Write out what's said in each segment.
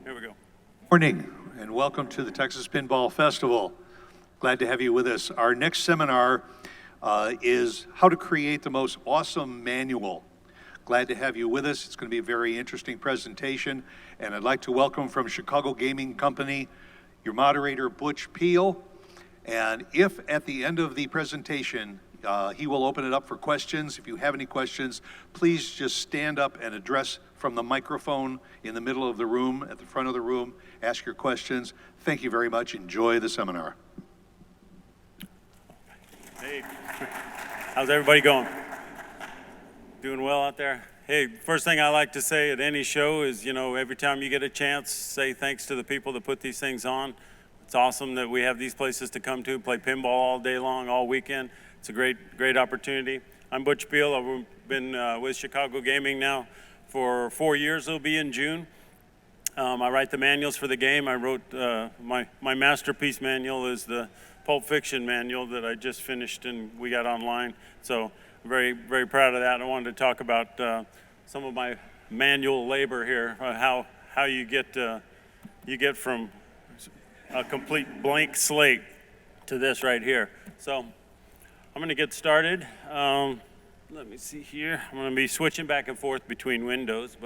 Here we go. Morning, and welcome to the Texas Pinball Festival. Glad to have you with us. Our next seminar is how to create the most awesome manual. Glad to have you with us. It's going to be a very interesting presentation, and I'd like to welcome from Chicago Gaming Company, your moderator, Butch Peel. And if at the end of the presentation, he will open it up for questions. If you have any questions, please just stand up and address from the microphone in the middle of the room, at the front of the room, ask your questions. Thank you very much. Enjoy the seminar. Hey, how's everybody going? Doing well out there? Hey, first thing I like to say at any show is, every time you get a chance, say thanks to the people that put these things on. It's awesome that we have these places to come to, play pinball all day long, all weekend. It's a great opportunity. I'm Butch Peel. I've been with Chicago Gaming now for 4 years. It'll be in June. I write the manuals for the game. I wrote my masterpiece manual is the Pulp Fiction manual that I just finished and we got online. So very proud of that. I wanted to talk about some of my manual labor here, how you get from a complete blank slate to this right here. So I'm going to get started. Let me see here. I'm going to be switching back and forth between windows,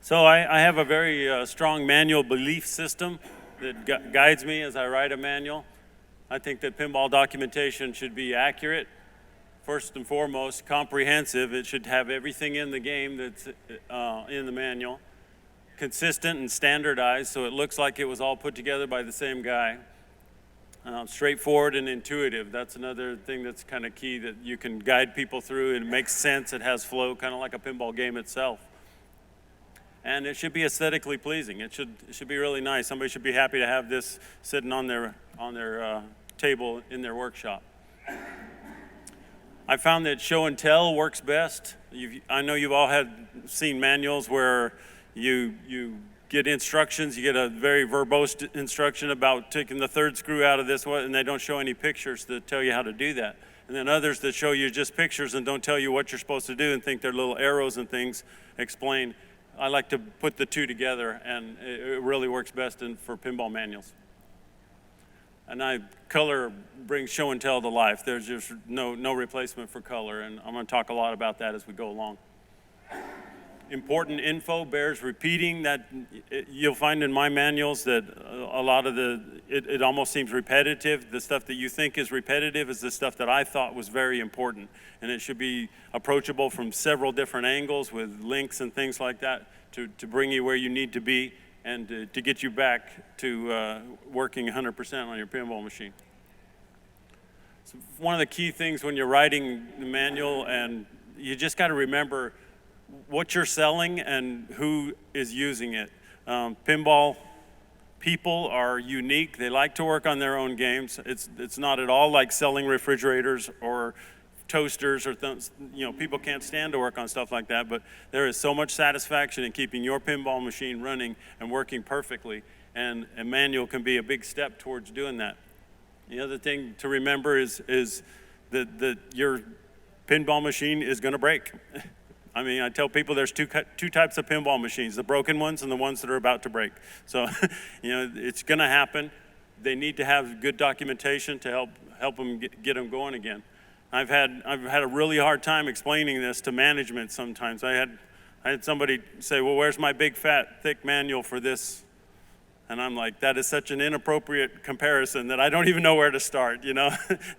so I have a very strong manual belief system that guides me as I write a manual. I think that pinball documentation should be accurate, first and foremost, comprehensive. It should have everything in the game that's in the manual, consistent and standardized, so it looks like it was all put together by the same guy. Straightforward and intuitive. That's another thing that's kind of key, that you can guide people through. It makes sense. It has flow, kind of like a pinball game itself. And it should be aesthetically pleasing. It should be really nice. Somebody should be happy to have this sitting on their table in their workshop. I found that show and tell works best. I know you've all seen manuals where you get instructions, you get a very verbose instruction about taking the third screw out of this one, and they don't show any pictures that tell you how to do that. And then others that show you just pictures and don't tell you what you're supposed to do and think they're little arrows and things explain. I like to put the two together, and it really works best for pinball manuals. And color brings show and tell to life. There's just no replacement for color, and I'm going to talk a lot about that as we go along. Important info bears repeating. That you'll find in my manuals that a lot of it almost seems repetitive. The stuff that you think is repetitive is the stuff that I thought was very important, and it should be approachable from several different angles with links and things like that to bring you where you need to be and to get you back to working 100% on your pinball machine. So one of the key things when you're writing the manual, and you just got to remember what you're selling and who is using it. Pinball people are unique. They like to work on their own games. It's not at all like selling refrigerators or toasters or people can't stand to work on stuff like that, but there is so much satisfaction in keeping your pinball machine running and working perfectly, and a manual can be a big step towards doing that. The other thing to remember is that your pinball machine is going to break. I mean, I tell people there's two types of pinball machines, the broken ones and the ones that are about to break. So, it's going to happen. They need to have good documentation to help them get them going again. I've had a really hard time explaining this to management sometimes. I had somebody say, well, where's my big, fat, thick manual for this? And I'm like, that is such an inappropriate comparison that I don't even know where to start,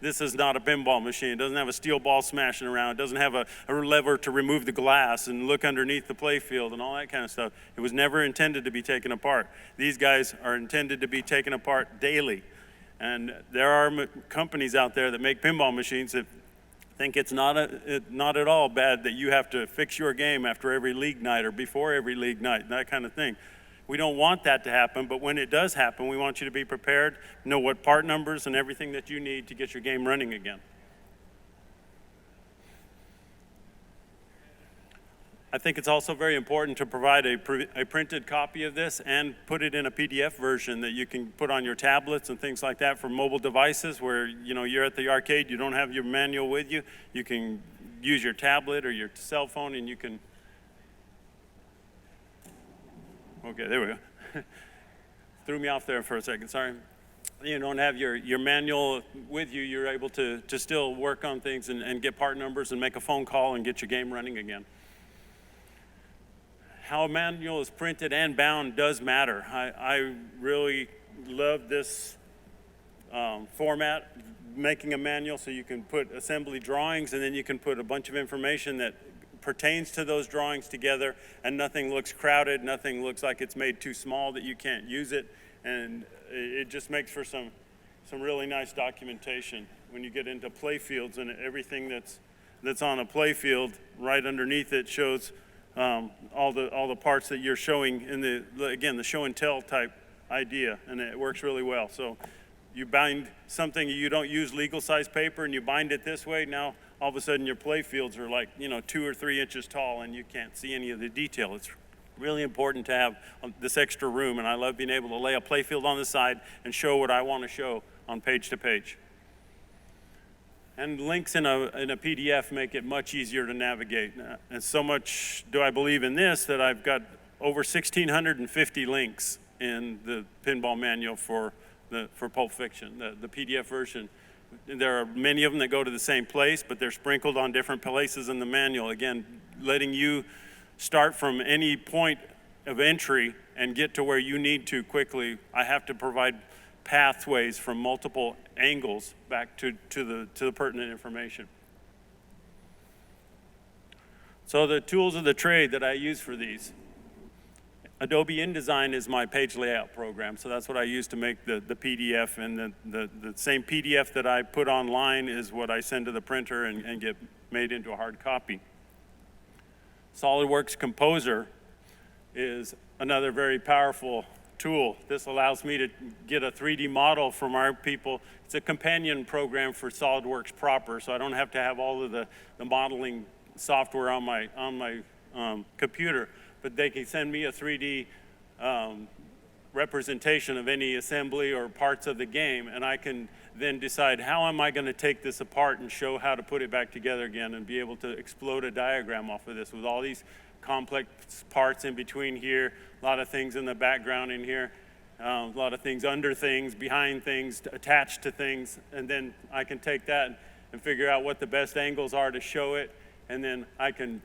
This is not a pinball machine. It doesn't have a steel ball smashing around. It doesn't have a lever to remove the glass and look underneath the play field and all that kind of stuff. It was never intended to be taken apart. These guys are intended to be taken apart daily. And there are companies out there that make pinball machines that think it's not at all bad that you have to fix your game after every league night or before every league night, that kind of thing. We don't want that to happen, but when it does happen, we want you to be prepared, know what part numbers and everything that you need to get your game running again. I think it's also very important to provide a printed copy of this and put it in a PDF version that you can put on your tablets and things like that for mobile devices where you're at the arcade, you don't have your manual with you. You can use your tablet or your cell phone and you can Okay, there we go. Threw me off there for a second, sorry. You don't have your manual with you, you're able to still work on things and get part numbers and make a phone call and get your game running again. How a manual is printed and bound does matter. I really love this format, making a manual so you can put assembly drawings and then you can put a bunch of information that pertains to those drawings together, and nothing looks crowded, nothing looks like it's made too small that you can't use it, and it just makes for some really nice documentation. When you get into play fields and everything that's on a play field, right underneath it shows all the parts that you're showing in the show and tell type idea, and it works really well. So you bind something, you don't use legal size paper, and you bind it this way, now all of a sudden your play fields are like 2 or 3 inches tall and you can't see any of the detail. It's really important to have this extra room, and I love being able to lay a play field on the side and show what I want to show on page to page. And links in a PDF make it much easier to navigate. And so much do I believe in this that I've got over 1,650 links in the pinball manual for Pulp Fiction, the PDF version. There are many of them that go to the same place, but they're sprinkled on different places in the manual. Again, letting you start from any point of entry and get to where you need to quickly. I have to provide pathways from multiple angles back to the pertinent information. So the tools of the trade that I use for these. Adobe InDesign is my page layout program, so that's what I use to make the PDF, and the same PDF that I put online is what I send to the printer and get made into a hard copy. SolidWorks Composer is another very powerful tool. This allows me to get a 3D model from our people. It's a companion program for SolidWorks proper, so I don't have to have all of the modeling software on my computer. But they can send me a 3D representation of any assembly or parts of the game, and I can then decide how am I going to take this apart and show how to put it back together again, and be able to explode a diagram off of this with all these complex parts in between here, a lot of things in the background in here, a lot of things under things, behind things, attached to things, and then I can take that and figure out what the best angles are to show it, and then I can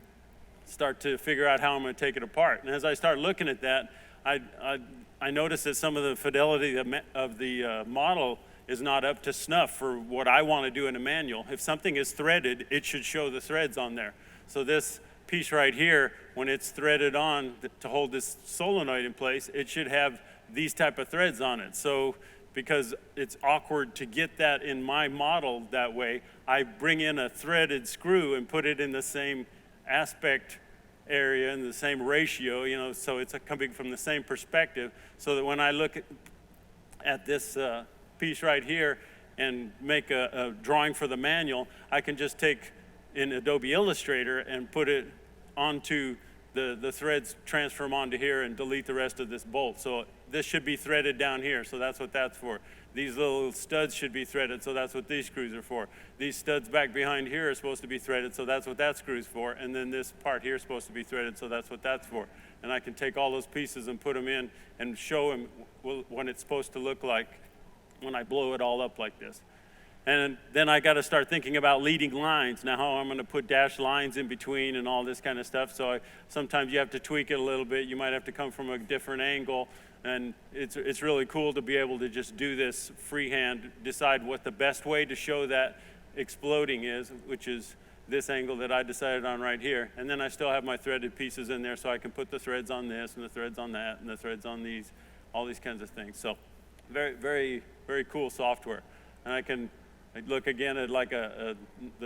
start to figure out how I'm going to take it apart. And as I start looking at that, I notice that some of the fidelity of the model is not up to snuff for what I want to do in a manual. If something is threaded, it should show the threads on there. So this piece right here, when it's threaded on to hold this solenoid in place, it should have these type of threads on it. So because it's awkward to get that in my model that way, I bring in a threaded screw and put it in the same aspect area and the same ratio, so it's coming from the same perspective, so that when I look at this piece right here and make a drawing for the manual, I can just take in Adobe Illustrator and put it onto the threads, transfer them onto here and delete the rest of this bolt. So this should be threaded down here, so that's what that's for. These little studs should be threaded, so that's what these screws are for. These studs back behind here are supposed to be threaded, so that's what that screw's for. And then this part here is supposed to be threaded, so that's what that's for. And I can take all those pieces and put them in and show them what it's supposed to look like when I blow it all up like this. And then I got to start thinking about leading lines. Now how I'm going to put dashed lines in between and all this kind of stuff. So sometimes you have to tweak it a little bit. You might have to come from a different angle. And it's really cool to be able to just do this freehand, decide what the best way to show that exploding is, which is this angle that I decided on right here. And then I still have my threaded pieces in there, so I can put the threads on this and the threads on that and the threads on these, all these kinds of things. So very, very, very cool software. And I can look again at like the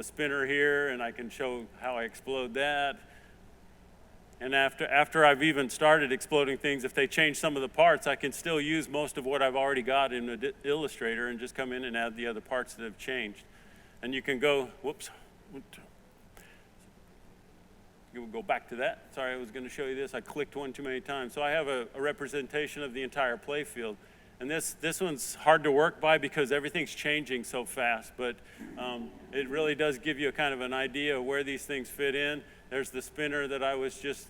spinner here, and I can show how I explode that. And after I've even started exploding things, if they change some of the parts, I can still use most of what I've already got in Illustrator and just come in and add the other parts that have changed. And you can go, whoops. We'll go back to that. Sorry, I was going to show you this. I clicked one too many times. So I have a representation of the entire play field. And this one's hard to work by because everything's changing so fast, but it really does give you a kind of an idea of where these things fit in. There's the spinner that I was just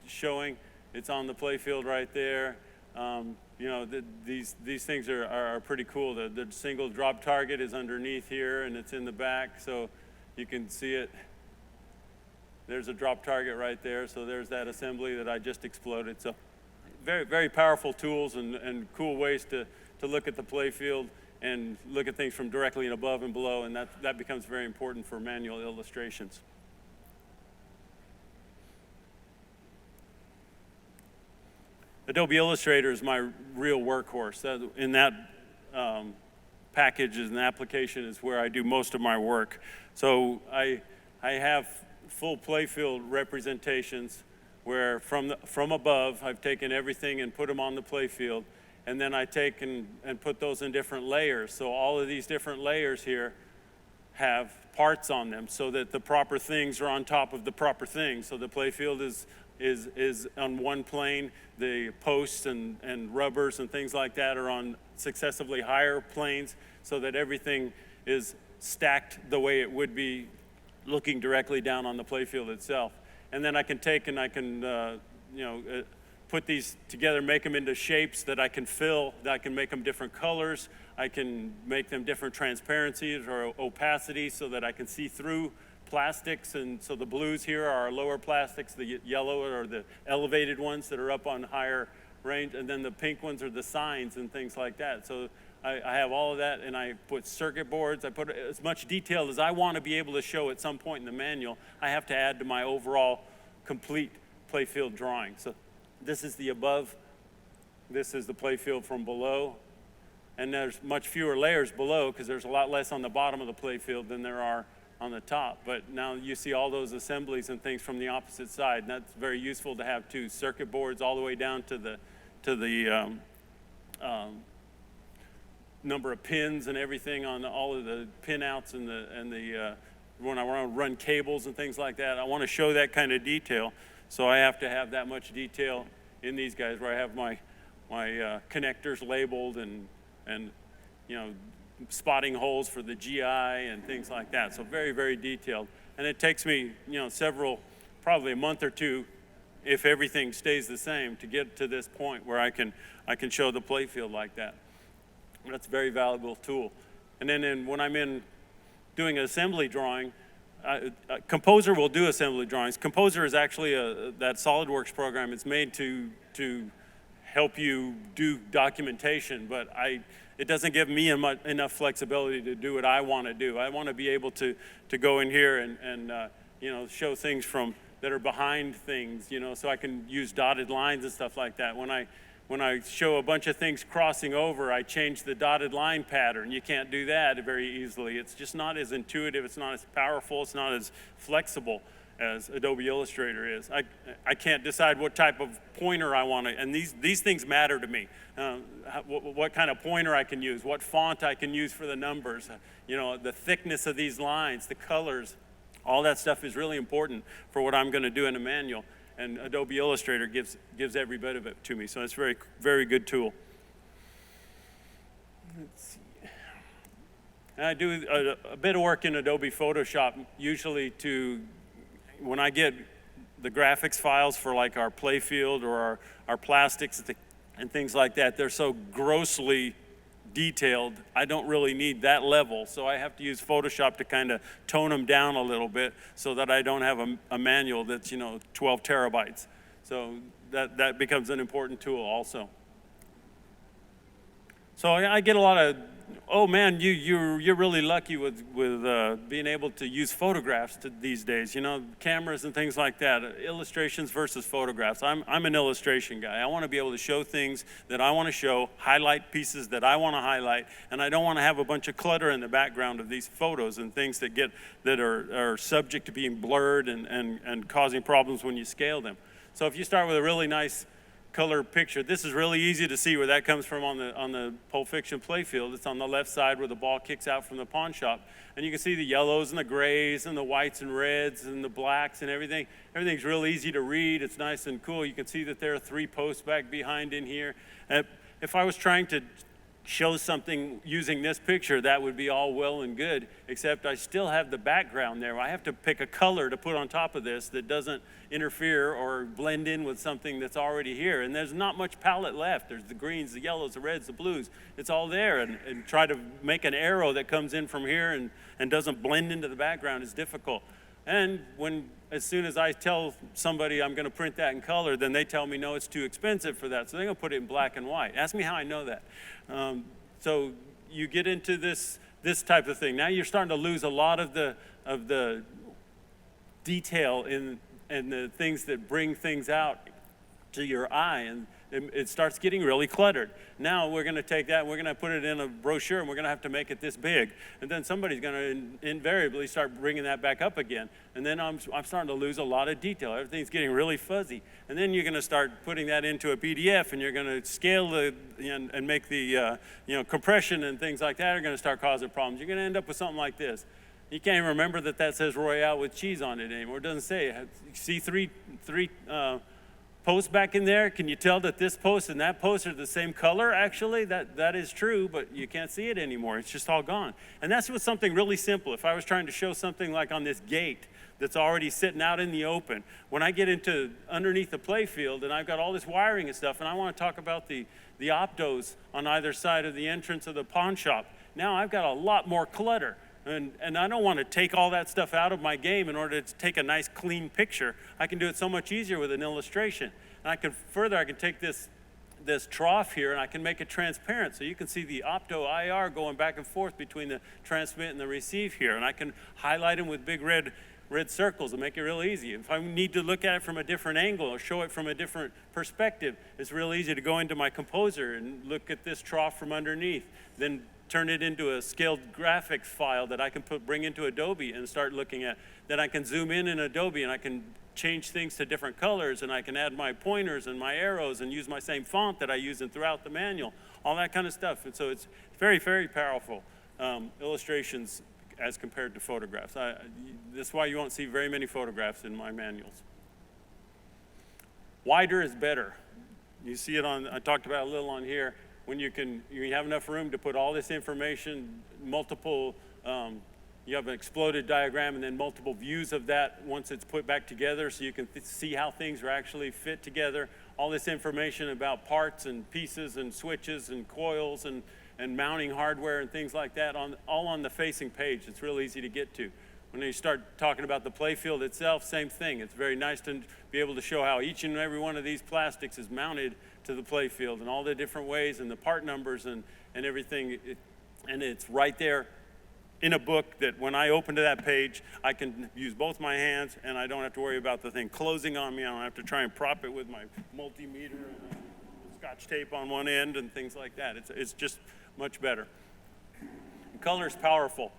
showing, It's on the play field right there. You know, these things are pretty cool. The single drop target is underneath here, and it's in the back, so you can see it. There's a drop target right there, so there's that assembly that I just exploded. So very, very powerful tools and cool ways to look at the play field and look at things from directly and above and below, and that becomes very important for manual illustrations. Adobe Illustrator is my real workhorse. In that package and application is where I do most of my work. So I have full playfield representations where from above I've taken everything and put them on the playfield, and then I take and put those in different layers. So all of these different layers here have parts on them so that the proper things are on top of the proper things. So the playfield is on one plane, the posts and rubbers and things like that are on successively higher planes so that everything is stacked the way it would be looking directly down on the playfield itself. And then I can take and I can put these together, make them into shapes that I can fill, that I can make them different colors, I can make them different transparencies or opacities so that I can see through plastics. And so the blues here are our lower plastics, the yellow are the elevated ones that are up on higher range, and then the pink ones are the signs and things like that. So I have all of that, and I put circuit boards. I put as much detail as I want to be able to show at some point in the manual. I have to add to my overall complete playfield drawing. So this is the above, this is the playfield from below, and there's much fewer layers below because there's a lot less on the bottom of the playfield than there are on the top. But now you see all those assemblies and things from the opposite side, and that's very useful to have too. Circuit boards all the way down to the number of pins and everything on all of the pinouts and the when I want to run cables and things like that. I want to show that kind of detail, so I have to have that much detail in these guys where I have my connectors labeled and you know, spotting holes for the GI and things like that. So very, very detailed. And it takes me, you know, probably a month or two, if everything stays the same, to get to this point where I can show the playfield like that. That's a very valuable tool. And then when I'm doing an assembly drawing, Composer will do assembly drawings. Composer is actually that SolidWorks program. It's made to help you do documentation, but it doesn't give me enough flexibility to do what I want to do. I want to be able to go in here and you know, show things that are behind things, you know, so I can use dotted lines and stuff like that. When I show a bunch of things crossing over, I change the dotted line pattern. You can't do that very easily. It's just not as intuitive, it's not as powerful, it's not as flexible as Adobe Illustrator is. I can't decide what type of pointer I want to, and these things matter to me. What kind of pointer I can use, what font I can use for the numbers, you know, the thickness of these lines, the colors, all that stuff is really important for what I'm going to do in a manual. And Adobe Illustrator gives every bit of it to me, so it's a very, very good tool. Let's see. And I do a bit of work in Adobe Photoshop, usually when I get the graphics files for like our playfield or our plastics and things like that, they're so grossly detailed, I don't really need that level, so I have to use Photoshop to kind of tone them down a little bit so that I don't have a manual that's, you know, 12 terabytes. So that becomes an important tool also. So I get a lot of, oh man, you're really lucky with being able to use photographs these days, you know, cameras and things like that, illustrations versus photographs. I'm an illustration guy. I want to be able to show things that I want to show, highlight pieces that I want to highlight, and I don't want to have a bunch of clutter in the background of these photos and things that are subject to being blurred and causing problems when you scale them. So if you start with a really nice color picture. This is really easy to see where that comes from on the Pulp Fiction playfield. It's on the left side where the ball kicks out from the pawn shop. And you can see the yellows and the grays and the whites and reds and the blacks and everything. Everything's real easy to read. It's nice and cool. You can see that there are 3 posts back behind in here. And if I was trying to show something using this picture, that would be all well and good, except I still have the background there. I have to pick a color to put on top of this that doesn't interfere or blend in with something that's already here. And there's not much palette left. There's the greens, the yellows, the reds, the blues. It's all there. And try to make an arrow that comes in from here and doesn't blend into the background is difficult. And as soon as I tell somebody I'm going to print that in color, then they tell me, no, it's too expensive for that. So they're going to put it in black and white. Ask me how I know that. So you get into this type of thing. Now you're starting to lose a lot of the detail and the things that bring things out to your eye, and it starts getting really cluttered. Now we're going to take that and we're going to put it in a brochure, and we're going to have to make it this big. And then somebody's going to invariably start bringing that back up again. And then I'm starting to lose a lot of detail. Everything's getting really fuzzy. And then you're going to start putting that into a PDF, and you're going to scale and make the compression and things like that are going to start causing problems. You're going to end up with something like this. You can't even remember that says Royale with cheese on it anymore. It doesn't say it. You see three posts back in there. Can you tell that this post and that post are the same color? Actually, that is true, but you can't see it anymore. It's just all gone. And that's with something really simple. If I was trying to show something like on this gate that's already sitting out in the open, when I get into underneath the play field and I've got all this wiring and stuff, and I want to talk about the optos on either side of the entrance of the pawn shop, now I've got a lot more clutter. And I don't want to take all that stuff out of my game in order to take a nice clean picture. I can do it so much easier with an illustration. And I can take this trough here and I can make it transparent so you can see the opto IR going back and forth between the transmit and the receive here. And I can highlight them with big red circles and make it real easy. If I need to look at it from a different angle or show it from a different perspective, it's real easy to go into my composer and look at this trough from underneath, then turn it into a scaled graphics file that I can bring into Adobe and start looking at. Then I can zoom in Adobe and I can change things to different colors, and I can add my pointers and my arrows and use my same font that I use throughout the manual, all that kind of stuff. And so it's very, very powerful illustrations as compared to photographs. That's why you won't see very many photographs in my manuals. Wider is better. You see it I talked about a little on here. When you have enough room to put all this information, multiple, you have an exploded diagram and then multiple views of that once it's put back together so you can see how things are actually fit together. All this information about parts and pieces and switches and coils and mounting hardware and things like that, all on the facing page. It's real easy to get to. When you start talking about the playfield itself, same thing. It's very nice to be able to show how each and every one of these plastics is mounted to the playfield and all the different ways and the part numbers and everything. And it's right there in a book that when I open to that page, I can use both my hands and I don't have to worry about the thing closing on me. I don't have to try and prop it with my multimeter and Scotch tape on one end and things like that. It's just much better. And color is powerful.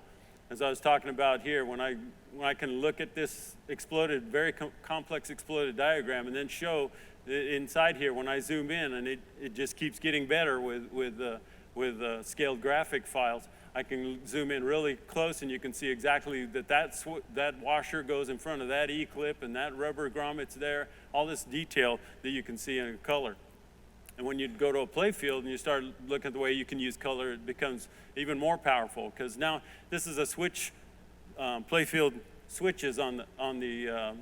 As I was talking about here, when I can look at this exploded, very complex exploded diagram and then show inside here when I zoom in, and it just keeps getting better with scaled graphic files. I can zoom in really close and you can see exactly that washer goes in front of that E-clip and that rubber grommet's there, all this detail that you can see in color. And when you go to a playfield and you start looking at the way you can use color, it becomes even more powerful because now this is a switch, playfield switches on the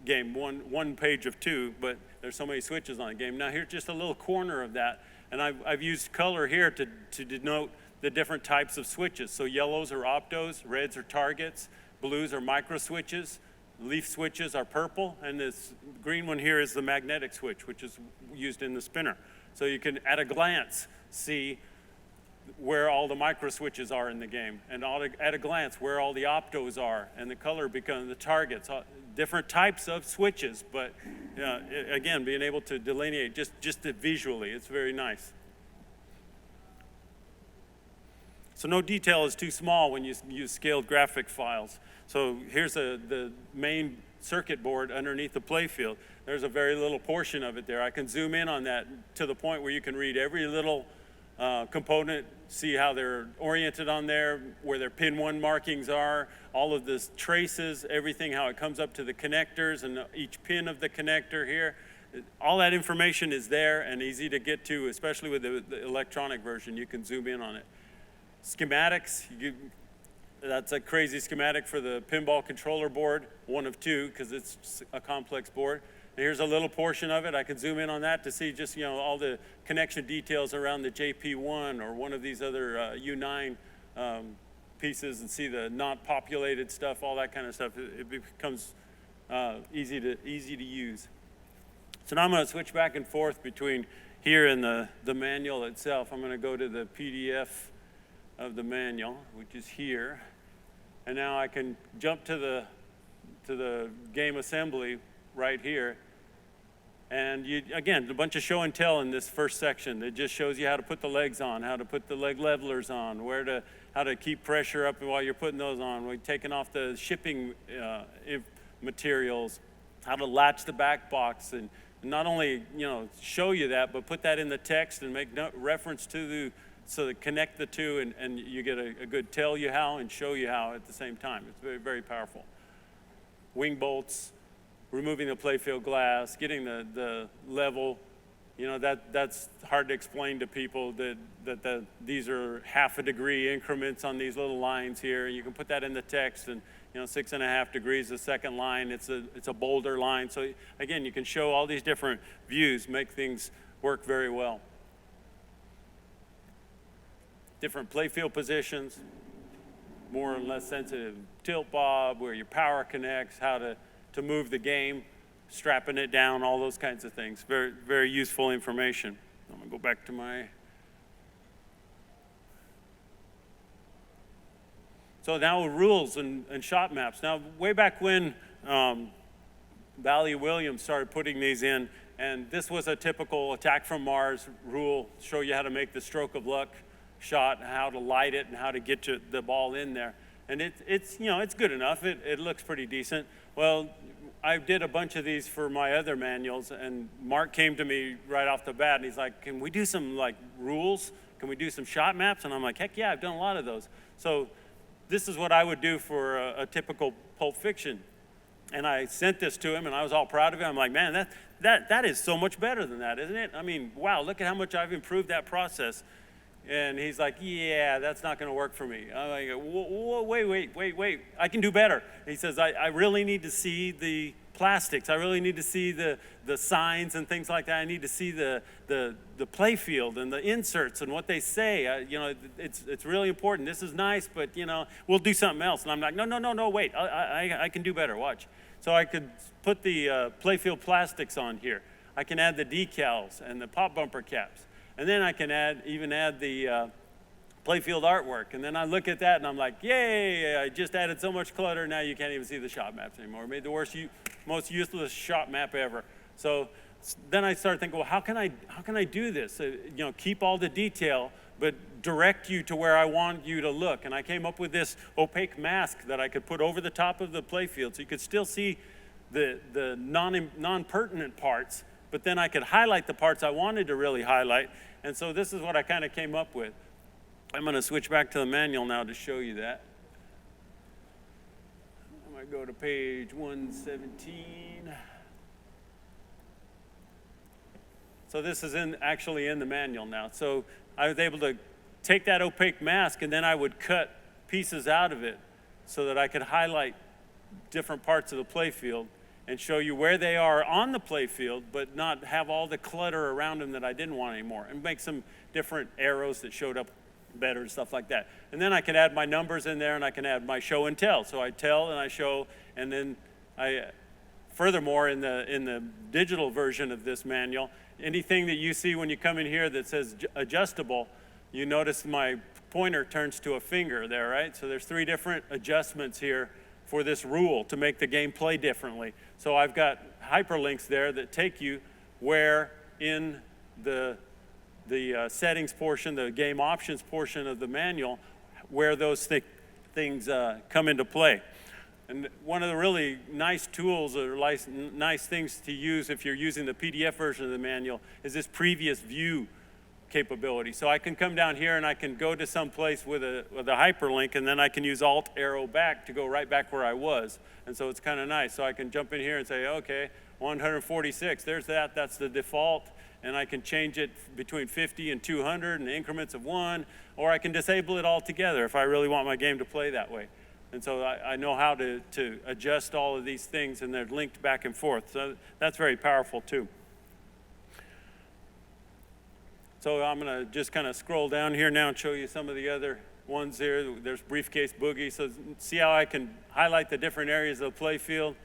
game, one page of two, but there's so many switches on the game. Now here's just a little corner of that, and I've used color here to denote the different types of switches. So yellows are optos, reds are targets, blues are micro switches, leaf switches are purple, and this green one here is the magnetic switch, which is used in the spinner. So you can, at a glance, see where all the micro switches are in the game, and at a glance where all the optos are, and the color becomes the targets, different types of switches, but again, being able to delineate just visually, it's very nice. So no detail is too small when you use scaled graphic files. So here's the main circuit board underneath the playfield. There's a very little portion of it there. I can zoom in on that to the point where you can read every little component, see how they're oriented on there, where their pin 1 markings are, all of the traces, everything, how it comes up to the connectors and each pin of the connector here. All that information is there and easy to get to, especially with the electronic version. You can zoom in on it. Schematics, that's a crazy schematic for the pinball controller board, one of two, because it's a complex board. And here's a little portion of it. I can zoom in on that to see just, all the connection details around the JP1 or one of these other U9 pieces and see the not populated stuff, all that kind of stuff. It becomes easy to use. So now I'm going to switch back and forth between here and the manual itself. I'm going to go to the PDF of the manual, which is here. And now I can jump to the game assembly right here. And again, a bunch of show and tell in this first section. It just shows you how to put the legs on, how to put the leg levelers on, how to keep pressure up while you're putting those on. We're taking off the shipping materials, how to latch the back box, and not only show you that, but put that in the text and make reference to so that connect the two, and you get a good tell you how and show you how at the same time. It's very, very powerful. Wing bolts, removing the playfield glass, getting the level. That's hard to explain to people that these are 1/2 degree increments on these little lines here. You can put that in the text, and 6.5 degrees the second line. It's a bolder line. So again, you can show all these different views, make things work very well. Different playfield positions, more or less sensitive tilt bob, where your power connects, how to move the game, strapping it down, all those kinds of things. Very, very useful information. I'm gonna go back to my. So now rules and shot maps. Now, way back when Valley Williams started putting these in, and this was a typical attack from Mars rule, show you how to make the stroke of luck shot, how to light it, and how to get the ball in there. And it's good enough. It looks pretty decent. Well, I did a bunch of these for my other manuals, and Mark came to me right off the bat, and he's like, "Can we do some rules? Can we do some shot maps?" And I'm like, "Heck yeah, I've done a lot of those." So this is what I would do for a typical Pulp Fiction. And I sent this to him, and I was all proud of it. I'm like, "Man, that is so much better than that, isn't it? I mean, wow, look at how much I've improved that process." And he's like, "Yeah, that's not going to work for me." I'm like, "Whoa, wait. I can do better." He says, I really need to see the plastics. I really need to see the signs and things like that. I need to see the play field and the inserts and what they say. It's really important. This is nice, but, we'll do something else." And I'm like, no, wait. I can do better. Watch. So I could put the playfield plastics on here. I can add the decals and the pop bumper caps. And then I can even add the playfield artwork. And then I look at that and I'm like, yay, I just added so much clutter, now you can't even see the shot maps anymore. I made the most useless shot map ever. So then I started thinking, well, how can I do this? Keep all the detail, but direct you to where I want you to look. And I came up with this opaque mask that I could put over the top of the playfield so you could still see the non-pertinent parts, but then I could highlight the parts I wanted to really highlight. And so this is what I kind of came up with. I'm going to switch back to the manual now to show you that. I'm going to go to page 117. So this is actually in the manual now. So I was able to take that opaque mask, and then I would cut pieces out of it so that I could highlight different parts of the playfield and show you where they are on the playfield, but not have all the clutter around them that I didn't want anymore, and make some different arrows that showed up better and stuff like that. And then I can add my numbers in there, and I can add my show and tell. So I tell and I show, and then furthermore, in the digital version of this manual, anything that you see when you come in here that says adjustable, you notice my pointer turns to a finger there, right? So there's 3 different adjustments here for this rule to make the game play differently. So I've got hyperlinks there that take you where in the settings portion, the game options portion of the manual, where those things come into play. And one of the really nice tools or nice things to use if you're using the PDF version of the manual is this previous view capability. So I can come down here and I can go to some place with a hyperlink, and then I can use Alt arrow back to go right back where I was. And so it's kind of nice. So I can jump in here and say, okay, 146. There's that. That's the default. And I can change it between 50 and 200 in increments of 1, or I can disable it altogether if I really want my game to play that way. And so I know how to adjust all of these things, and they're linked back and forth. So that's very powerful too. So I'm going to just kind of scroll down here now and show you some of the other ones here. There's Briefcase Boogie. So see how I can highlight the different areas of the play field.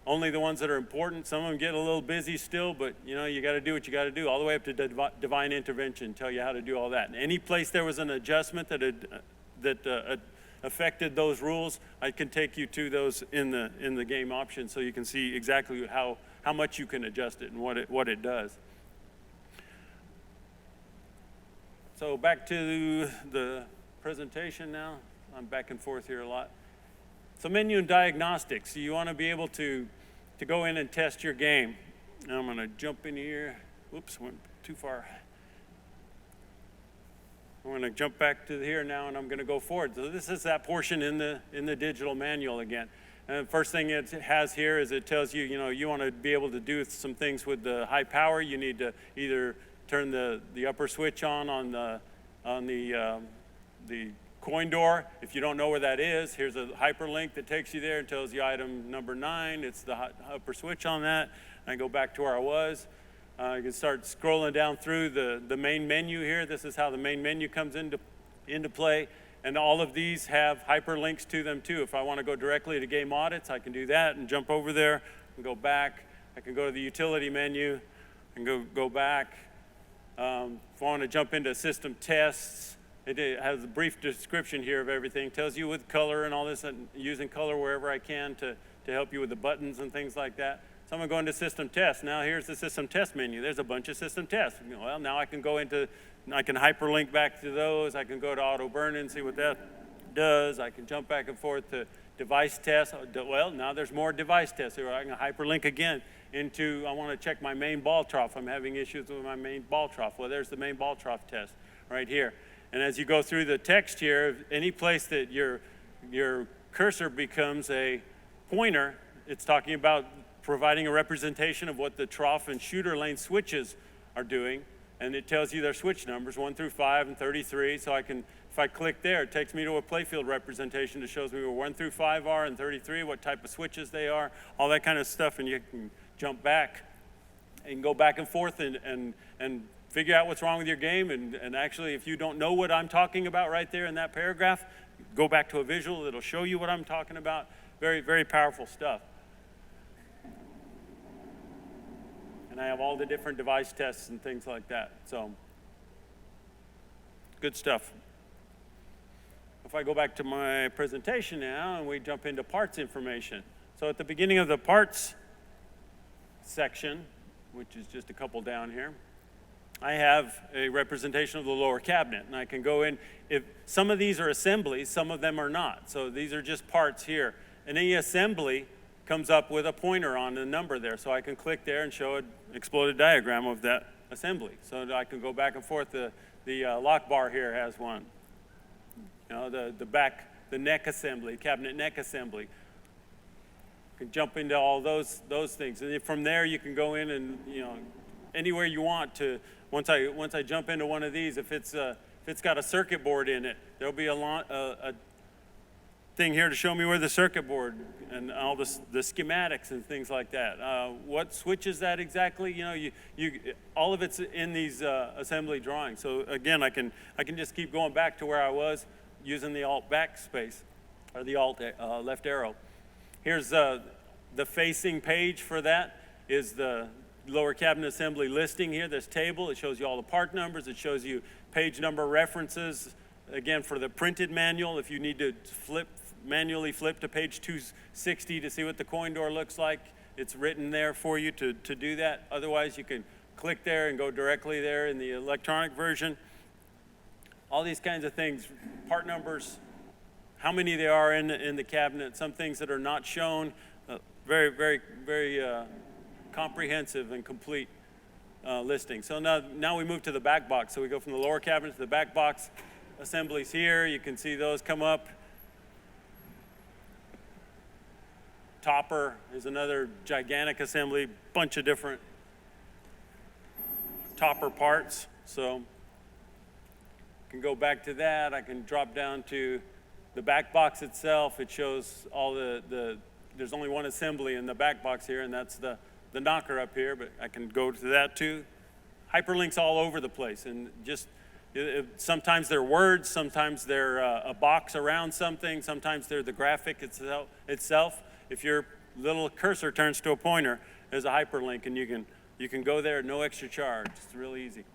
Only the ones that are important. Some of them get a little busy still, but you know, you got to do what you got to do, all the way up to divine intervention, tell you how to do all that. And any place there was an adjustment that affected those rules, I can take you to those in the game options, so you can see exactly how much you can adjust it and what it does. So back to the presentation now. I'm back and forth here a lot. So menu and diagnostics. You want to be able to go in and test your game. Now I'm going to jump in here. Whoops, went too far. I'm going to jump back to here now, and I'm going to go forward. So this is that portion in the digital manual again. And the first thing it has here is it tells you, you want to be able to do some things with the high power. You need to either turn the upper switch on the coin door. If you don't know where that is, here's a hyperlink that takes you there and tells you item number 9. It's the upper switch on that. I go back to where I was. You can start scrolling down through the main menu here. This is how the main menu comes into play. And all of these have hyperlinks to them too. If I want to go directly to game audits, I can do that and jump over there and go back. I can go to the utility menu and go back. If I want to jump into system tests, it has a brief description here of everything. Tells you with color and all this, and using color wherever I can to help you with the buttons and things like that. So I'm going to go into system tests. Now here's the system test menu. There's a bunch of system tests. Well, now I can hyperlink back to those. I can go to auto burn and see what that does. I can jump back and forth to device tests. Well, now there's more device tests here. I can hyperlink again into, I want to check my main ball trough. I'm having issues with my main ball trough. Well, there's the main ball trough test right here. And as you go through the text here, any place that your cursor becomes a pointer, it's talking about providing a representation of what the trough and shooter lane switches are doing. And it tells you their switch numbers, 1 through 5 and 33. So if I click there, it takes me to a playfield representation that shows me where 1 through 5 are and 33, what type of switches they are, all that kind of stuff. And you can jump back and go back and forth and figure out what's wrong with your game. And actually, if you don't know what I'm talking about right there in that paragraph, go back to a visual. It'll show you what I'm talking about. Very, very powerful stuff. And I have all the different device tests and things like that. So, good stuff. If I go back to my presentation now and we jump into parts information. So at the beginning of the parts section, which is just a couple down here, I have a representation of the lower cabinet, and I can go in. If some of these are assemblies, some of them are not. So these are just parts here. And any assembly comes up with a pointer on the number there. So I can click there and show an exploded diagram of that assembly. So I can go back and forth. The lock bar here has one. The neck assembly, cabinet neck assembly. You can jump into all those things. And from there you can go in and, anywhere you want to. Once I jump into one of these, if it's got a circuit board in it, there'll be a thing here to show me where the circuit board and all the schematics and things like that. What switch is that exactly? All of it's in these assembly drawings. So again, I can just keep going back to where I was using the Alt backspace or the Alt left arrow. Here's the facing page for that is the lower cabinet assembly listing here, this table. It shows you all the part numbers. It shows you page number references. Again, for the printed manual, if you need to manually flip to page 260 to see what the coin door looks like, it's written there for you to do that. Otherwise, you can click there and go directly there in the electronic version. All these kinds of things, part numbers, how many there are in the cabinet, some things that are not shown, very, very, very comprehensive and complete listing. So now we move to the back box. So we go from the lower cabinet to the back box. Assemblies here, you can see those come up. topper is another gigantic assembly, bunch of different topper parts. So I can go back to that. I can drop down to the back box itself. It shows all there's only one assembly in the back box here, and that's the knocker up here, but I can go to that too. Hyperlinks all over the place, and just sometimes they're words, sometimes they're a box around something, sometimes they're the graphic itself. If your little cursor turns to a pointer, there's a hyperlink, and you can go there at no extra charge. It's really easy.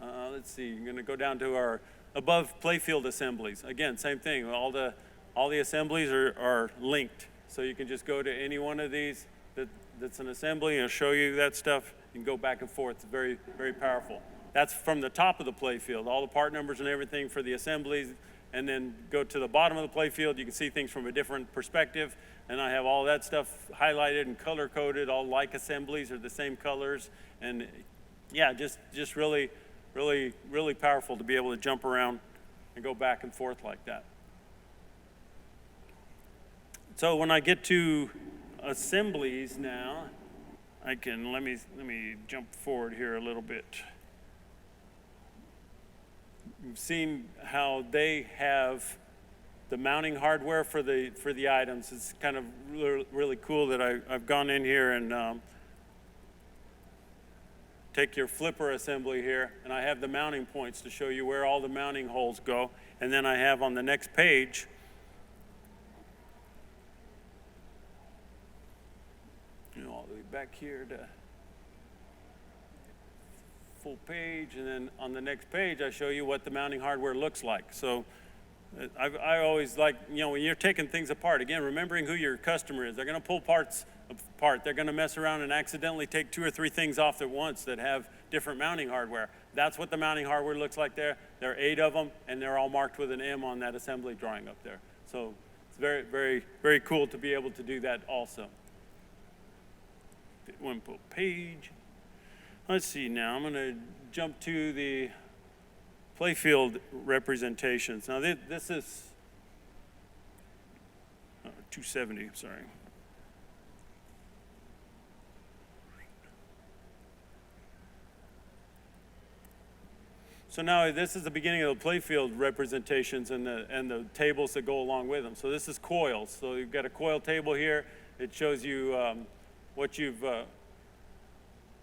Let's see, I'm going to go down to our above playfield assemblies. Again, same thing. All the assemblies are linked, so you can just go to any one of these that's an assembly, and it'll show you that stuff. You can go back and forth. It's very, very powerful. That's from the top of the playfield, all the part numbers and everything for the assemblies, and then go to the bottom of the playfield. You can see things from a different perspective, and I have all that stuff highlighted and color-coded. All like assemblies are the same colors, and yeah, just really, really, really powerful to be able to jump around and go back and forth like that. So when I get to assemblies now, I can, let me jump forward here a little bit. You've seen how they have the mounting hardware for the items. It's kind of really cool that I've gone in here and take your flipper assembly here, and I have the mounting points to show you where all the mounting holes go. And then I have on the next page, all the way back here to full page, and then on the next page I show you what the mounting hardware looks like. So I always like, when you're taking things apart, again, remembering who your customer is. They're going to pull parts apart. They're going to mess around and accidentally take 2 or 3 things off at once that have different mounting hardware. That's what the mounting hardware looks like there. There are 8 of them, and they're all marked with an M on that assembly drawing up there. So it's very, very, very cool to be able to do that also. One page. Let's see now, I'm going to jump to the playfield representations. Now this is 270, sorry. So now this is the beginning of the playfield representations and the tables that go along with them. So this is coils. So you've got a coil table here. It shows you what you've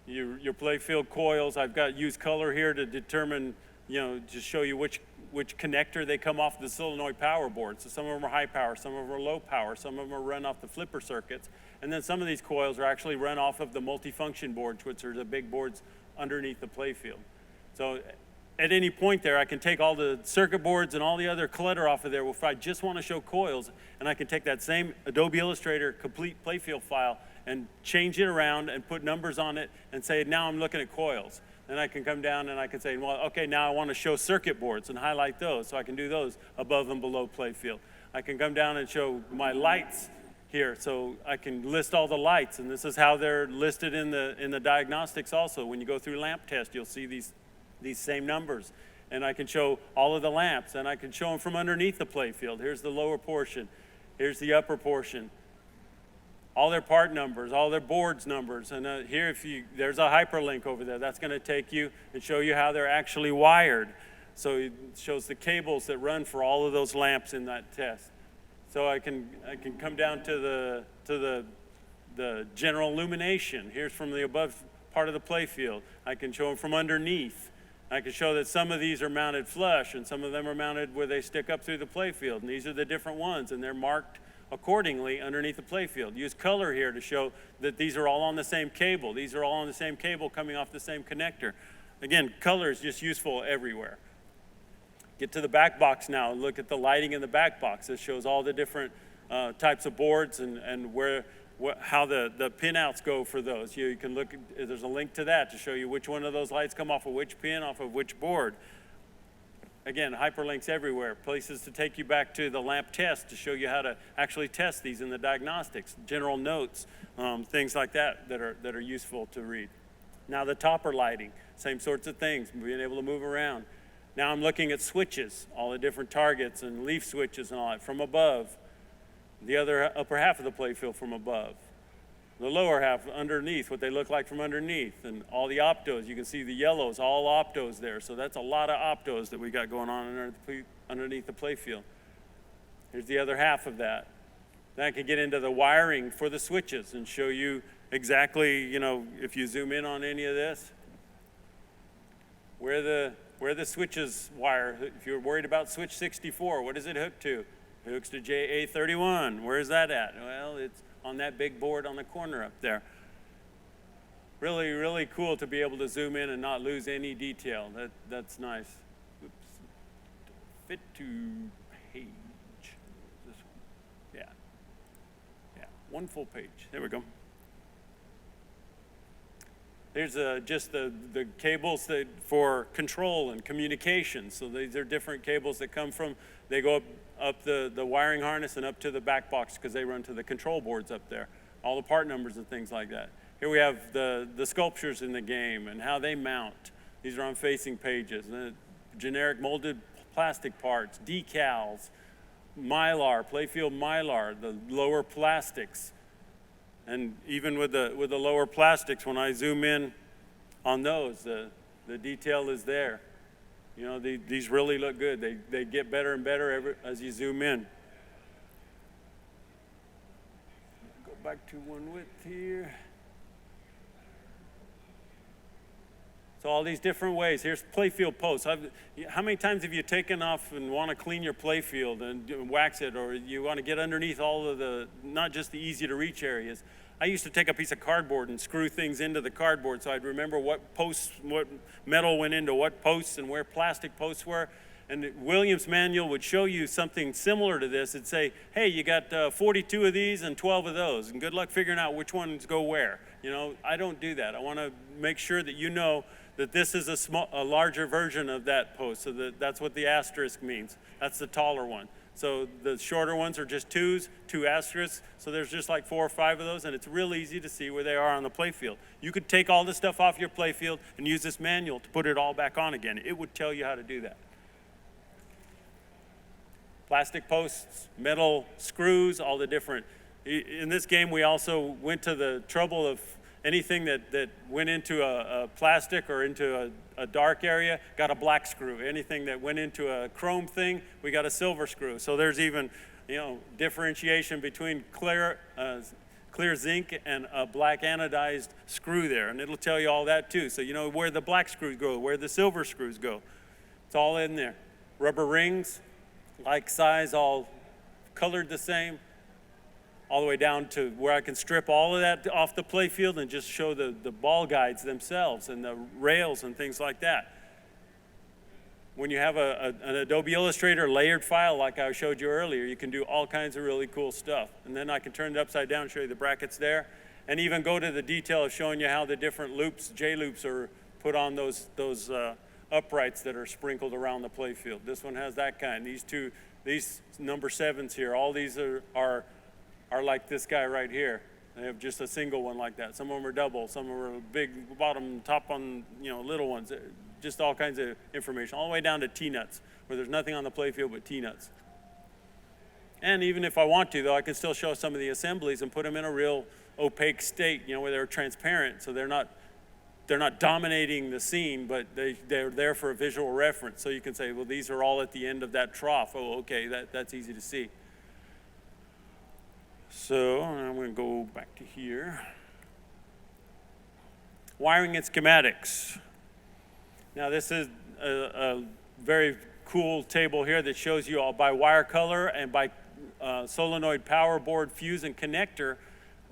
your playfield coils. I've got used color here to determine, to show you which connector they come off the solenoid power board. So some of them are high power, some of them are low power, some of them are run off the flipper circuits, and then some of these coils are actually run off of the multifunction boards, which are the big boards underneath the playfield. So at any point there, I can take all the circuit boards and all the other clutter off of there if I just want to show coils, and I can take that same Adobe Illustrator complete playfield file and change it around and put numbers on it and say, now I'm looking at coils. Then I can come down and I can say, well, okay, now I want to show circuit boards and highlight those, so I can do those above and below playfield. I can come down and show my lights here, so I can list all the lights, and this is how they're listed in the diagnostics also. When you go through lamp test, you'll see these same numbers. And I can show all of the lamps, and I can show them from underneath the playfield. Here's the lower portion, here's the upper portion. All their part numbers, all their boards numbers, and here there's a hyperlink over there. That's going to take you and show you how they're actually wired. So it shows the cables that run for all of those lamps in that test. So I can come down to the general illumination. Here's from the above part of the playfield. I can show them from underneath. I can show that some of these are mounted flush, and some of them are mounted where they stick up through the playfield. And these are the different ones, and they're marked accordingly underneath the playfield. Use color here to show that these are all on the same cable. These are all on the same cable coming off the same connector. Again, color is just useful everywhere. Get to the back box now and look at the lighting in the back box. It shows all the different types of boards and how the pinouts go for those. You can look, there's a link to that to show you which one of those lights come off of which pin, off of which board. Again, hyperlinks everywhere, places to take you back to the lamp test to show you how to actually test these in the diagnostics, general notes, things like that are useful to read. Now the topper lighting, same sorts of things, being able to move around. Now I'm looking at switches, all the different targets and leaf switches and all that from above. the other upper half of the playfield from above, the lower half underneath, what they look like from underneath, and all the optos. You can see the yellows, all optos there. So that's a lot of optos that we got going on underneath the playfield. Here's the other half of that. Then I can get into the wiring for the switches and show you exactly, you know, if you zoom in on any of this, where the switches wire. If you're worried about switch 64, what does it hook to? It hooks to JA31. Where's that at? Well, it's on that big board on the corner up there. Really, really cool to be able to zoom in and not lose any detail. That's nice. Oops. Fit to page. This one. Yeah. Yeah. One full page. There we go. There's just the cables that for control and communication. So these are different cables that come from, they go up the wiring harness and up to the back box because they run to the control boards up there. All the part numbers and things like that. Here we have the sculptures in the game and how they mount. These are on facing pages. The generic molded plastic parts, decals, mylar, playfield mylar, the lower plastics. And even with the lower plastics, when I zoom in on those, the detail is there. You know, these really look good. They get better and better as you zoom in. Go back to one width here. So all these different ways. Here's playfield posts. How many times have you taken off and want to clean your playfield and wax it, or you want to get underneath all of the, not just the easy to reach areas? I used to take a piece of cardboard and screw things into the cardboard so I'd remember what posts, what metal went into what posts and where plastic posts were. And Williams' manual would show you something similar to this. It'd say, hey, you got 42 of these and 12 of those, and good luck figuring out which ones go where. You know, I don't do that. I want to make sure that you know that this is a larger version of that post, so that's what the asterisk means. That's the taller one. So the shorter ones are just twos, two asterisks, so there's just like 4 or 5 of those, and it's real easy to see where they are on the playfield. You could take all this stuff off your playfield and use this manual to put it all back on again. It would tell you how to do that. Plastic posts, metal screws, all the different. In this game, we also went to the trouble of anything that went into a plastic or into a dark area got a black screw. Anything that went into a chrome thing, we got a silver screw. So there's even, you know, differentiation between clear zinc and a black anodized screw there, and it'll tell you all that too. So you know where the black screws go, where the silver screws go. It's all in there. Rubber rings, like size, all colored the same, all the way down to where I can strip all of that off the playfield and just show the ball guides themselves and the rails and things like that. When you have an Adobe Illustrator layered file like I showed you earlier, you can do all kinds of really cool stuff. And then I can turn it upside down and show you the brackets there, and even go to the detail of showing you how the different loops, J-loops, are put on those uprights that are sprinkled around the playfield. This one has that kind. These number 7s here, all these are like this guy right here. They have just a single one like that. Some of them are double, some of them are big bottom, top on, you know, little ones. Just all kinds of information, all the way down to T-nuts, where there's nothing on the playfield but T-nuts. And even if I want to, though, I can still show some of the assemblies and put them in a real opaque state, you know, where they're transparent, so they're not dominating the scene, but they're there for a visual reference. So you can say, well, these are all at the end of that trough. Oh, okay, that's easy to see. So I'm going to go back to here. Wiring and schematics. Now this is a very cool table here that shows you all by wire color and by solenoid power board, fuse, and connector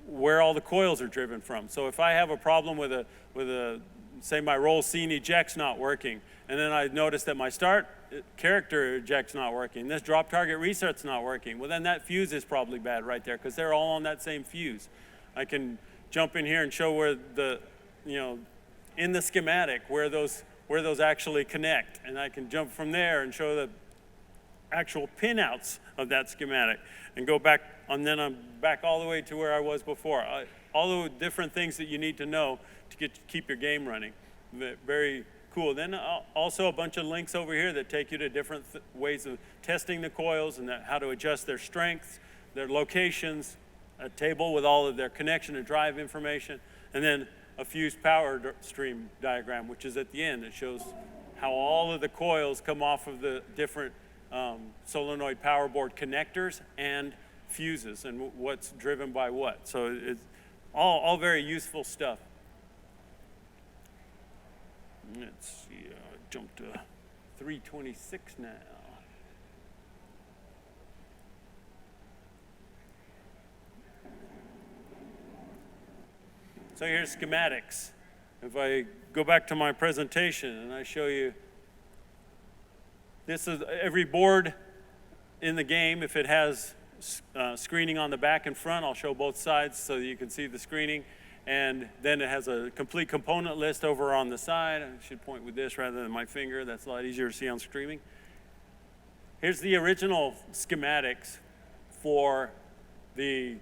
where all the coils are driven from. So if I have a problem with a say my roll scene eject's not working, and then I notice that my start character eject's not working, this drop target reset's not working, well then that fuse is probably bad right there because they're all on that same fuse. I can jump in here and show where in the schematic where those actually connect, and I can jump from there and show the actual pinouts of that schematic and go back, and then I'm back all the way to where I was before. All the different things that you need to know to keep your game running. Very cool. Then also a bunch of links over here that take you to different ways of testing the coils and how to adjust their strengths, their locations, a table with all of their connection and drive information, and then a fused power stream diagram, which is at the end. It shows how all of the coils come off of the different solenoid power board connectors and fuses and what's driven by what. So it's all very useful stuff. Let's see, jump to 326 now. So here's schematics. If I go back to my presentation and I show you, this is every board in the game. If it has screening on the back and front, I'll show both sides so that you can see the screening. And then it has a complete component list over on the side. I should point with this rather than my finger. That's a lot easier to see on streaming. Here's the original schematics for the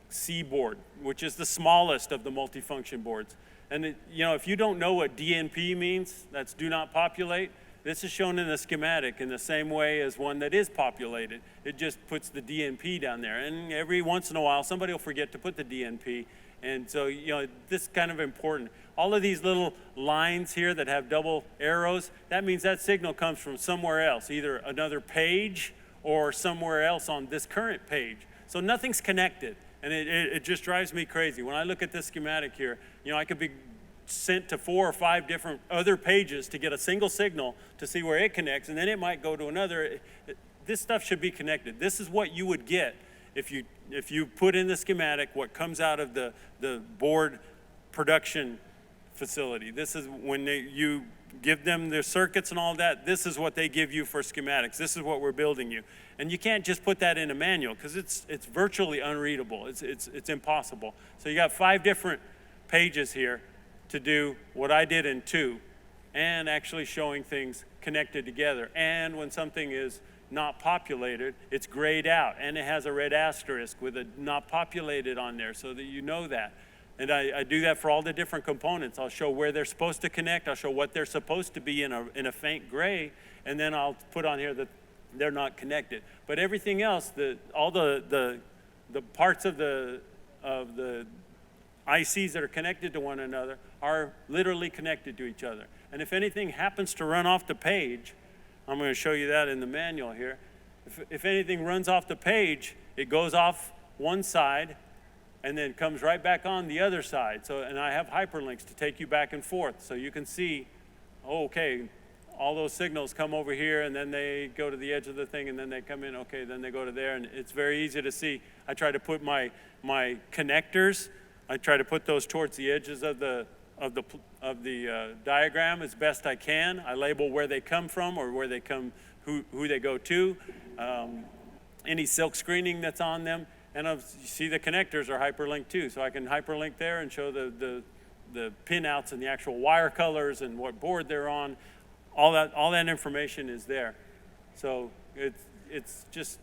C board, which is the smallest of the multifunction boards. And if you don't know what DNP means, that's do not populate, this is shown in the schematic in the same way as one that is populated. It just puts the DNP down there. And every once in a while, somebody will forget to put the DNP. And so, this is kind of important. All of these little lines here that have double arrows, that means that signal comes from somewhere else, either another page or somewhere else on this current page. So nothing's connected. And it just drives me crazy. When I look at this schematic here, I could be sent to 4 or 5 different other pages to get a single signal to see where it connects, and then it might go to another. This stuff should be connected. This is what you would get if you put in the schematic what comes out of the board production facility. This is when you give them their circuits and all that, this is what they give you for schematics. This is what we're building you. And you can't just put that in a manual because it's virtually unreadable. It's impossible. So you got 5 different pages here to do what I did in 2, and actually showing things connected together. And when something is not populated, it's grayed out, and it has a red asterisk with a not populated on there so that you know that. And I do that for all the different components. I'll show where they're supposed to connect. I'll show what they're supposed to be in a faint gray, and then I'll put on here that they're not connected. But everything else, all the parts of the ICs that are connected to one another are literally connected to each other. And if anything happens to run off the page, I'm going to show you that in the manual here. If anything runs off the page, it goes off one side and then comes right back on the other side. So, and I have hyperlinks to take you back and forth so you can see, okay, all those signals come over here and then they go to the edge of the thing and then they come in, okay, then they go to there, and it's very easy to see. I try to put my connectors, I try to put those towards the edges of the diagram as best I can. I label where they come from or where they come, who they go to, any silk screening that's on them, and you see the connectors are hyperlinked too, so I can hyperlink there and show the pinouts and the actual wire colors and what board they're on. All that information is there. So it's just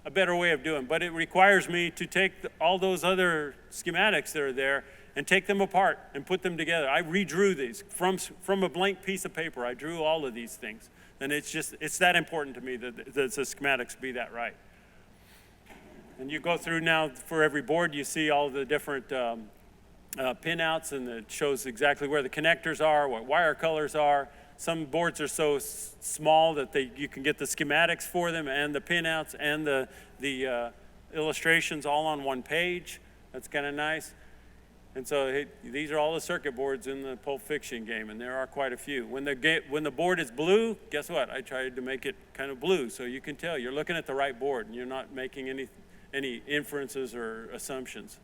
a better way of doing, but it requires me to take all those other schematics that are there and take them apart and put them together. I redrew these from a blank piece of paper. I drew all of these things, and it's that important to me that the schematics be that right. And you go through now for every board, you see all the different pinouts, and it shows exactly where the connectors are, what wire colors are. Some boards are so small that you can get the schematics for them and the pinouts and the illustrations all on one page. That's kind of nice. And so these are all the circuit boards in the Pulp Fiction game, and there are quite a few. When the board is blue, guess what? I tried to make it kind of blue so you can tell you're looking at the right board and you're not making any inferences or assumptions.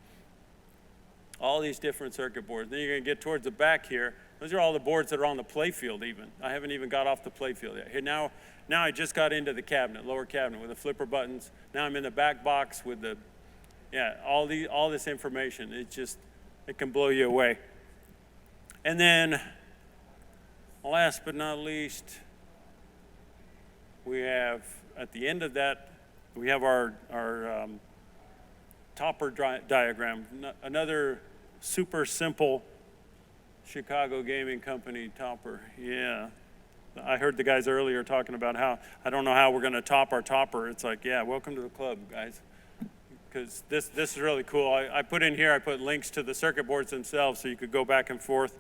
All these different circuit boards. Then you're going to get towards the back here. Those are all the boards that are on the play field even. I haven't even got off the play field yet. Here now I just got into the cabinet, lower cabinet with the flipper buttons. Now I'm in the back box with all this information. It can blow you away. And then last but not least, we have at the end of that, we have our topper diagram. Another super simple Chicago gaming company topper. Yeah, I heard the guys earlier talking about how I don't know how we're going to top our topper. It's like, yeah, welcome to the club, guys. because this is really cool. I put in here, I put links to the circuit boards themselves, so you could go back and forth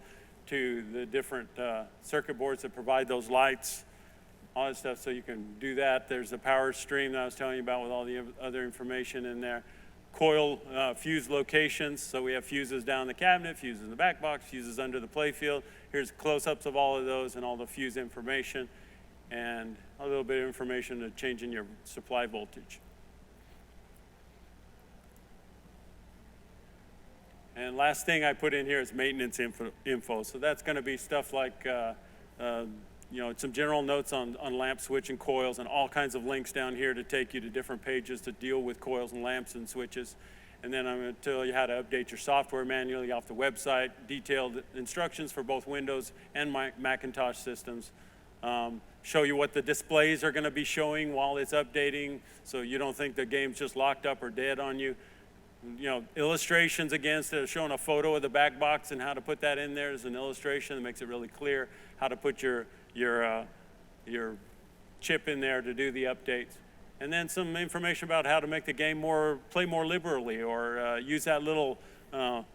to the different circuit boards that provide those lights, all that stuff, so you can do that. There's the power stream that I was telling you about with all the other information in there. Coil fuse locations, so we have fuses down the cabinet, fuses in the back box, fuses under the play field. Here's close-ups of all of those and all the fuse information, and a little bit of information to changing your supply voltage. And last thing I put in here is maintenance info. So that's going to be stuff like, some general notes on lamp, switch, and coils, and all kinds of links down here to take you to different pages to deal with coils and lamps and switches. And then I'm going to tell you how to update your software manually off the website, detailed instructions for both Windows and Macintosh systems. Show you what the displays are going to be showing while it's updating, so you don't think the game's just locked up or dead on you. Illustrations again, instead of showing a photo of the back box and how to put that in there as an illustration that makes it really clear how to put your chip in there to do the updates. And then some information about how to make the game play more liberally, or use that little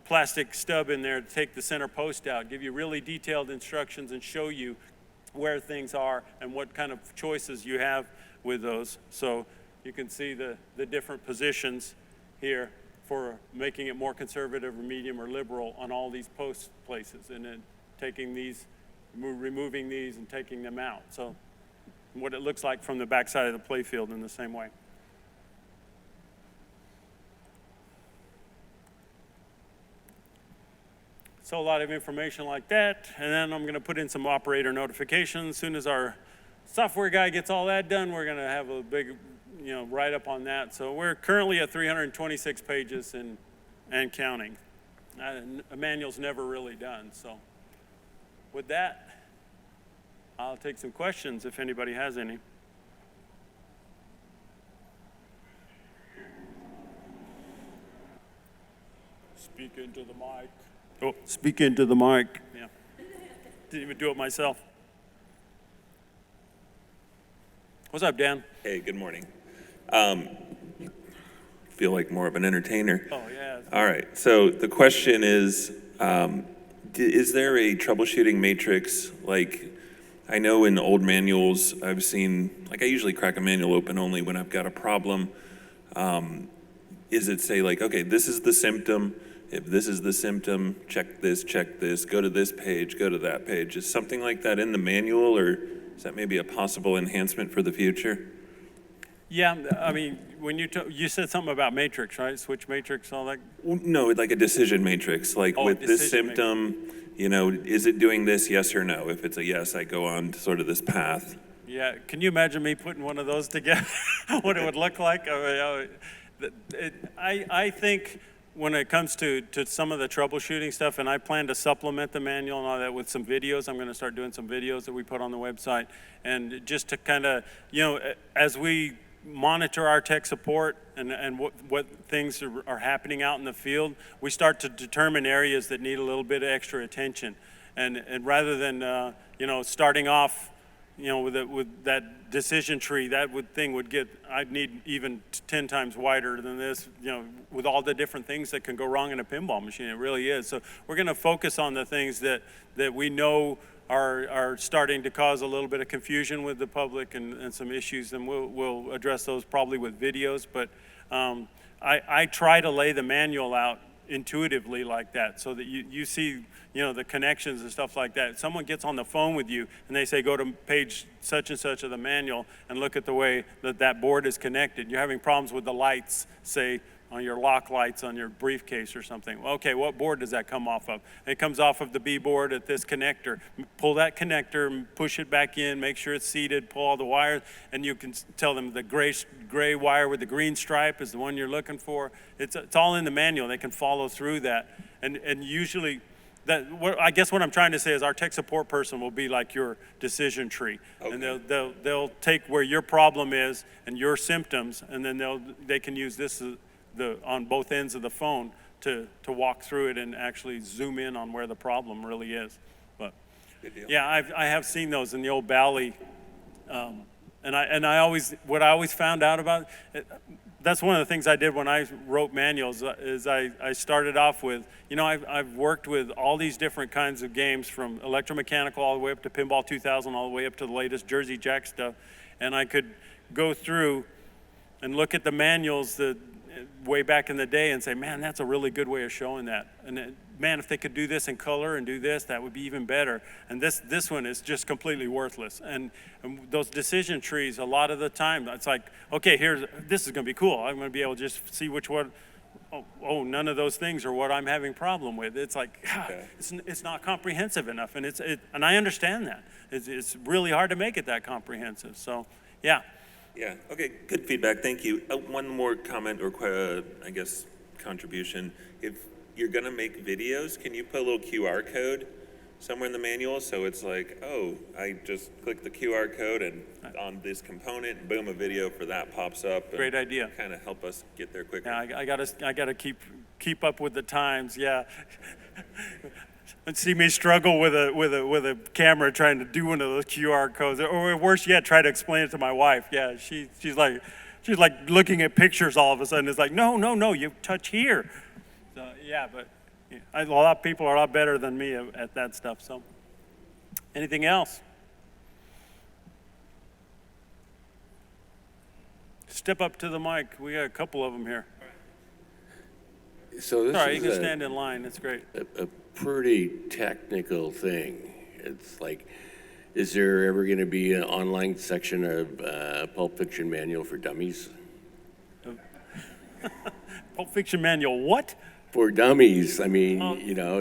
plastic stub in there to take the center post out, give you really detailed instructions and show you where things are and what kind of choices you have with those. So you can see the different positions here for making it more conservative or medium or liberal on all these post places, and then taking these, removing these and taking them out. So what it looks like from the backside of the play field in the same way. So a lot of information like that, and then I'm going to put in some operator notifications. As soon as our software guy gets all that done, we're going to have a big write-up on that. So we're currently at 326 pages and counting. A manual's never really done. So with that, I'll take some questions if anybody has any. Speak into the mic. Oh, speak into the mic. Yeah. Didn't even do it myself. What's up, Dan? Hey, good morning. Feel like more of an entertainer. Oh, yeah. All right, so the question is there a troubleshooting matrix? Like, I know in old manuals, I've seen, like I usually crack a manual open only when I've got a problem. Is it say like, okay, this is the symptom. If this is the symptom, check this, go to this page, go to that page. Is something like that in the manual, or is that maybe a possible enhancement for the future? Yeah, I mean, when you said something about matrix, right? Switch matrix, all that? Well, no, like a decision matrix, like with this symptom, is it doing this, yes or no? If it's a yes, I go on to sort of this path. Yeah, can you imagine me putting one of those together? What it would look like? I think when it comes to some of the troubleshooting stuff, and I plan to supplement the manual and all that with some videos. I'm going to start doing some videos that we put on the website, and just to kind of, as we monitor our tech support and what things are happening out in the field, we start to determine areas that need a little bit of extra attention, and rather than starting off with that decision tree, I'd need even 10 times wider than this, with all the different things that can go wrong in a pinball machine. It really is. So we're going to focus on the things that we know are starting to cause a little bit of confusion with the public and some issues, and we'll address those probably with videos. But I try to lay the manual out intuitively like that, so that you see the connections and stuff like that. If someone gets on the phone with you and they say go to page such and such of the manual and look at the way that board is connected. You're having problems with the lights, say on your lock lights on your briefcase or something. Well, okay, what board does that come off of? It comes off of the B board at this connector. Pull that connector and push it back in, make sure it's seated, pull all the wires, and you can tell them the gray wire with the green stripe is the one you're looking for. It's all in the manual. They can follow through that. And usually, I guess what I'm trying to say is our tech support person will be like your decision tree. Okay. And they'll take where your problem is and your symptoms, and then they can use this on both ends of the phone to walk through it and actually zoom in on where the problem really is. But yeah, I have seen those in the old Bally, and I always found out about it, that's one of the things I did when I wrote manuals is I started off with, I've worked with all these different kinds of games from electromechanical all the way up to Pinball 2000, all the way up to the latest Jersey Jack stuff. And I could go through and look at the manuals that way back in the day and say, man, that's a really good way of showing that. And man, if they could do this in color and do this, that would be even better. And this one is just completely worthless. And those decision trees, a lot of the time, it's like, okay, this is going to be cool. I'm going to be able to just see which one. Oh, none of those things are what I'm having problem with. It's like, Okay. it's not comprehensive enough. And and I understand that. It's really hard to make it that comprehensive. So, yeah. Yeah, okay, good feedback, thank you. One more comment or, I guess, contribution. If you're gonna make videos, can you put a little QR code somewhere in the manual? So it's like, oh, I just click the QR code and on this component, boom, a video for that pops up. Great idea. Kind of help us get there quicker. Yeah, I gotta keep up with the times, yeah. And see me struggle with a camera trying to do one of those QR codes, or worse yet, try to explain it to my wife. Yeah, she's like looking at pictures all of a sudden. It's like, no, you touch here. So yeah, but yeah, a lot of people are a lot better than me at that stuff. So, anything else? Step up to the mic. We got a couple of them here. So this All right, is you can stand in line. That's great. a pretty technical thing. It's like, is there ever going to be an online section of Pulp Fiction manual for dummies? Pulp Fiction manual. What? For dummies. I mean,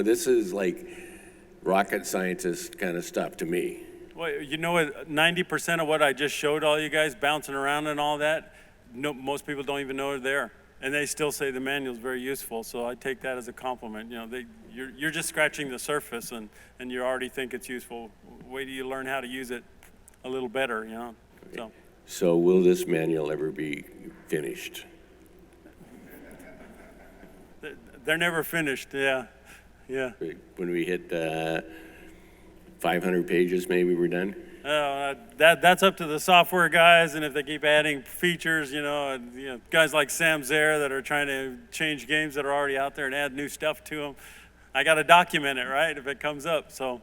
this is like rocket scientist kind of stuff to me. Well, you know what? 90% of what I just showed all you guys bouncing around and all that, most people don't even know are there. And they still say the manual's very useful, so I take that as a compliment. You're just scratching the surface, and you already think it's useful. Wait till you learn how to use it a little better, So will this manual ever be finished? They're never finished, yeah. When we hit 500 pages, maybe we're done? That's up to the software guys, and if they keep adding features, guys like Sam Zare that are trying to change games that are already out there and add new stuff to them. I got to document it, right, if it comes up. So,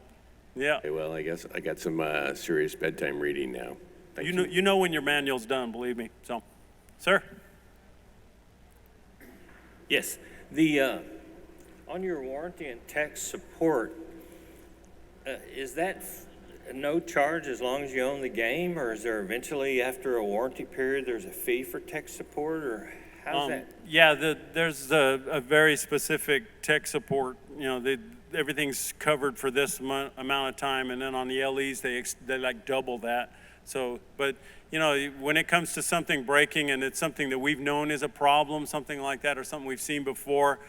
yeah. Okay, well, I guess I got some serious bedtime reading now. Thank you. You know when your manual's done, believe me. So, sir. Yes, on your warranty and tech support, is that no charge as long as you own the game, or is there eventually, after a warranty period, there's a fee for tech support, or how's that? Yeah, there's a very specific tech support. Everything's covered for this amount of time, and then on the LEs they like double that. So, but when it comes to something breaking and it's something that we've known is a problem, something like that, or something we've seen before,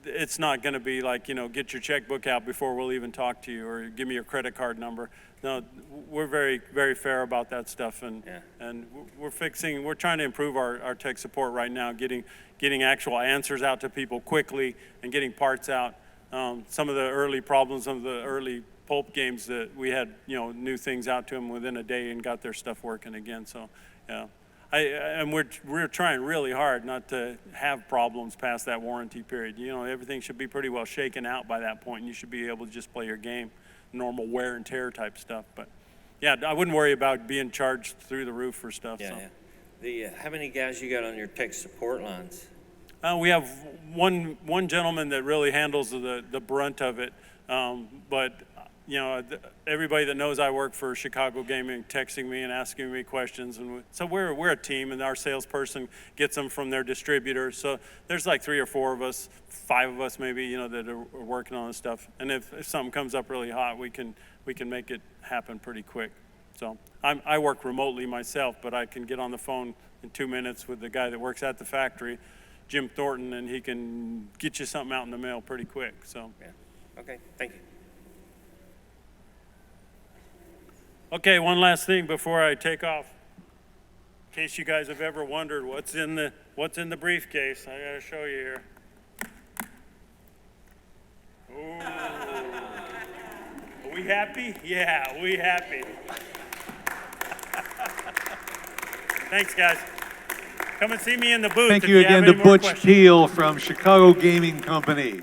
it's not going to be like, get your checkbook out before we'll even talk to you, or give me your credit card number. No, we're very, very fair about that stuff, and we're trying to improve our tech support right now, getting actual answers out to people quickly and getting parts out. Some of the early problems, some of the early Pulp games that we had, new things out to them within a day and got their stuff working again. So, yeah. And we're trying really hard not to have problems past that warranty period. Everything should be pretty well shaken out by that point, and you should be able to just play your game, normal wear and tear type stuff. But yeah, I wouldn't worry about being charged through the roof for stuff. Yeah. How many guys you got on your tech support lines? We have one gentleman that really handles the brunt of it, but. Everybody that knows I work for Chicago Gaming texting me and asking me questions, and so we're a team, and our salesperson gets them from their distributors. So there's like 3 or 4 of us, 5 of us maybe, that are working on this stuff. And if something comes up really hot, we can make it happen pretty quick. So I work remotely myself, but I can get on the phone in 2 minutes with the guy that works at the factory, Jim Thornton, and he can get you something out in the mail pretty quick. So. Yeah. Okay. Thank you. Okay, one last thing before I take off. In case you guys have ever wondered what's in the briefcase, I gotta show you here. Ooh. Are we happy? Yeah, we happy. Thanks, guys. Come and see me in the booth. Thank if you have again any to more Butch questions. Teal from Chicago Gaming Company.